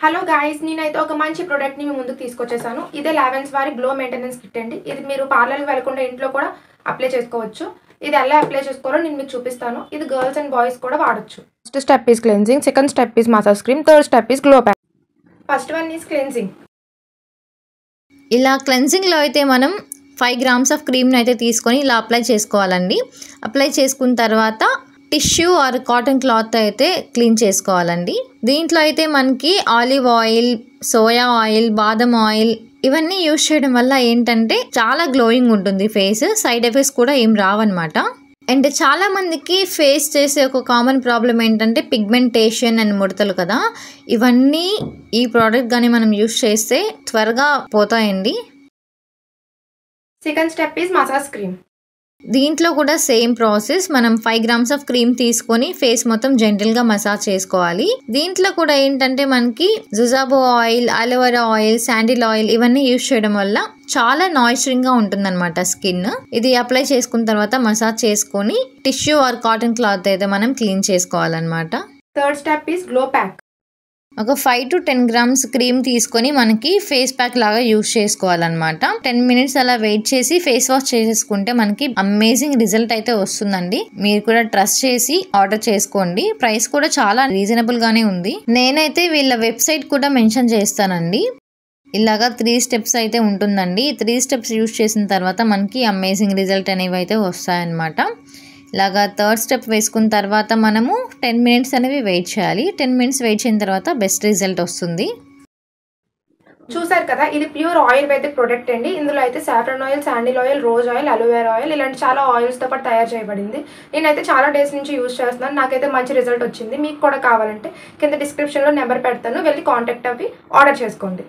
Hello guys, నేనైతే ఒక మంచి ప్రోడక్ట్ని మీ ముందుకు తీసుకొచ్చేసాను. ఇదే లావెన్స్ వారి గ్లో మెయింటెనెన్స్ కిట్ అండి. ఇది మీరు పార్లర్కి వెళ్ళకుండా ఇంట్లో కూడా అప్లై చేసుకోవచ్చు. ఇది ఎలా అప్లై చేసుకోవాలో నేను మీకు చూపిస్తాను. ఇది గర్ల్స్ అండ్ బాయ్స్ కూడా వాడచ్చు. First step is cleansing, second step is massage cream, third step is glow pack. First one is cleansing. ఇలా క్లెన్జింగ్లో అయితే మనం 5 grams ఆఫ్ క్రీమ్ని అయితే తీసుకొని ఇలా అప్లై చేసుకోవాలండి. అప్లై చేసుకున్న తర్వాత టిష్యూ ఆర్ కాటన్ క్లాత్ అయితే క్లీన్ చేసుకోవాలండి. దీంట్లో అయితే మనకి ఆలివ్ ఆయిల్, సోయా ఆయిల్, బాదం ఆయిల్ ఇవన్నీ యూజ్ చేయడం వల్ల ఏంటంటే చాలా గ్లోయింగ్ ఉంటుంది ఫేస్. సైడ్ ఎఫెక్ట్స్ కూడా ఏం రావన్నమాట. అండ్ చాలా మందికి ఫేస్ చేసే ఒక కామన్ ప్రాబ్లం ఏంటంటే పిగ్మెంటేషన్ అండ్ ముడతలు కదా. ఇవన్నీ ఈ ప్రోడక్ట్ కానీ మనం యూజ్ చేస్తే త్వరగా పోతాయండి. Second step is massage cream. దీంట్లో కూడా సేమ్ ప్రాసెస్. మనం 5 grams ఆఫ్ క్రీమ్ తీసుకొని ఫేస్ మొత్తం జెంటల్గా మసాజ్ చేసుకోవాలి. దీంట్లో కూడా ఏంటంటే మనకి jojoba oil, aloe vera oil, sandal oil ఇవన్నీ యూజ్ చేయడం వల్ల చాలా నాయిస్చరింగ్గా ఉంటుందన్నమాట స్కిన్. ఇది అప్లై చేసుకున్న తర్వాత మసాజ్ చేసుకొని టిష్యూ ఆర్ కాటన్ క్లాత్ అయితే మనం క్లీన్ చేసుకోవాలన్నమాట. Third step is glow pack. ఒక 5 to 10 grams క్రీమ్ తీసుకొని మనకి ఫేస్ ప్యాక్ లాగా యూజ్ చేసుకోవాలన్నమాట. 10 minutes అలా వెయిట్ చేసి ఫేస్ వాష్ చేసేసుకుంటే మనకి అమేజింగ్ రిజల్ట్ అయితే వస్తుందండి. మీరు కూడా ట్రస్ట్ చేసి ఆర్డర్ చేసుకోండి. ప్రైస్ కూడా చాలా రీజనబుల్ గానే ఉంది. నేనైతే వీళ్ళ వెబ్సైట్ కూడా మెన్షన్ చేస్తానండి. ఇలాగా 3 steps అయితే ఉంటుందండి. 3 steps యూజ్ చేసిన తర్వాత మనకి అమేజింగ్ రిజల్ట్ అనేవి అయితే వస్తాయన్నమాట. ఇలాగా థర్డ్ స్టెప్ వేసుకున్న తర్వాత మనము 10 minutes అనేవి వెయిట్ చేయాలి. 10 minutes వెయిట్ చేసిన తర్వాత బెస్ట్ రిజల్ట్ వస్తుంది. చూసారు కదా, ఇది ప్యూర్ ఆయుర్వేదిక్ ప్రోడక్ట్ అండి. ఇందులో అయితే saffron oil, sandal oil, rose oil, aloe vera oil ఇలాంటి చాలా ఆయిల్స్తో పాటు తయారు చేయబడింది. నేనైతే చాలా డేస్ నుంచి యూజ్ చేస్తున్నాను. నాకైతే మంచి రిజల్ట్ వచ్చింది. మీకు కూడా కావాలంటే కింద డిస్క్రిప్షన్లో నెంబర్ పెడతాను, వెళ్ళి కాంటాక్ట్ అవ్వి ఆర్డర్ చేసుకోండి.